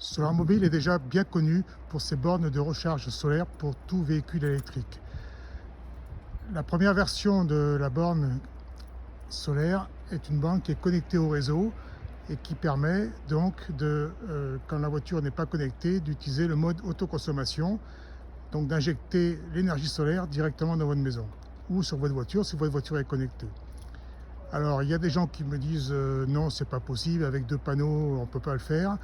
Solarmobile est déjà bien connu pour ses bornes de recharge solaire pour tout véhicule électrique. La première version de la borne solaire est une borne qui est connectée au réseau et qui permet donc quand la voiture n'est pas connectée, d'utiliser le mode autoconsommation, donc d'injecter l'énergie solaire directement dans votre maison ou sur votre voiture si votre voiture est connectée. Alors il y a des gens qui me disent non, c'est pas possible, avec 2 panneaux on peut pas le faire.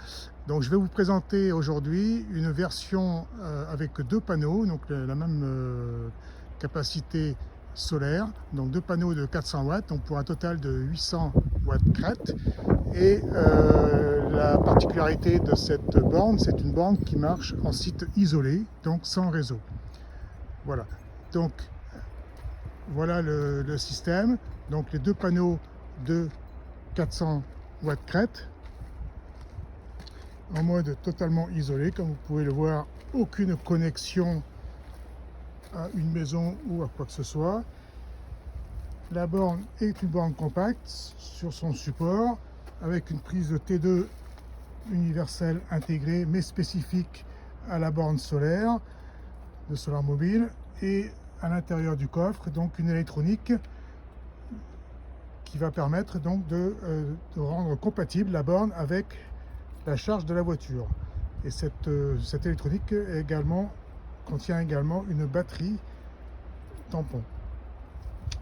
Donc je vais vous présenter aujourd'hui une version avec 2 panneaux, donc la même capacité solaire, donc 2 panneaux de 400 watts, donc pour un total de 800 watts crête. Et la particularité de cette borne, c'est une borne qui marche en site isolé, donc sans réseau. Voilà, donc voilà le système. Donc les 2 panneaux de 400 watts crête en mode totalement isolé, comme vous pouvez le voir, aucune connexion à une maison ou à quoi que ce soit. La borne est une borne compacte sur son support avec une prise de T2 universelle intégrée mais spécifique à la borne solaire de Solarmobile, et à l'intérieur du coffre donc une électronique qui va permettre donc de rendre compatible la borne avec la charge de la voiture. Et cette électronique contient également une batterie tampon.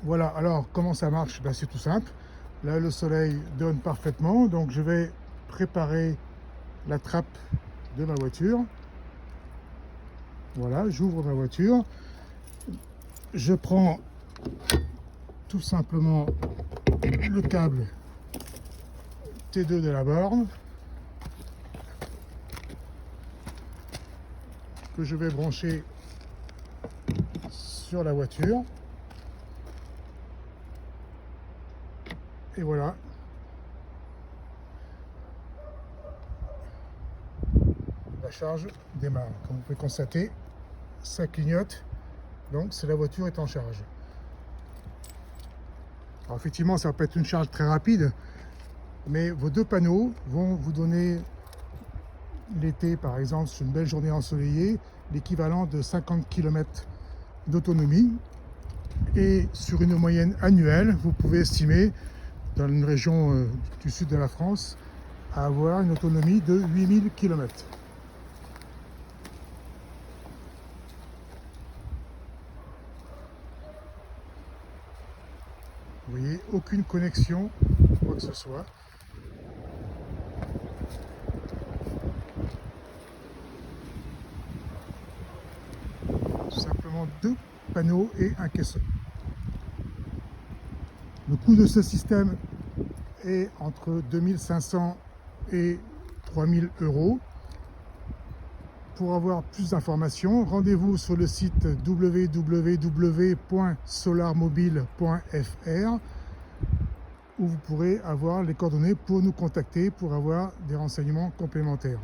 Voilà, alors comment ça marche? C'est tout simple. Là le soleil donne parfaitement, donc je vais préparer la trappe de ma voiture. Voilà, j'ouvre ma voiture, je prends tout simplement le câble T2 de la borne que je vais brancher sur la voiture, et voilà, la charge démarre. Comme vous pouvez constater, ça clignote, donc c'est la voiture est en charge. Alors effectivement, ça va pas être une charge très rapide, mais vos 2 panneaux vont vous donner l'été, par exemple, sur une belle journée ensoleillée, l'équivalent de 50 km d'autonomie. Et sur une moyenne annuelle, vous pouvez estimer, dans une région du sud de la France, à avoir une autonomie de 8000 km. Vous voyez, aucune connexion, quoi que ce soit. Simplement 2 panneaux et un caisson. Le coût de ce système est entre 2500 et 3000 €. Pour avoir plus d'informations, rendez-vous sur le site www.solarmobile.fr où vous pourrez avoir les coordonnées pour nous contacter pour avoir des renseignements complémentaires.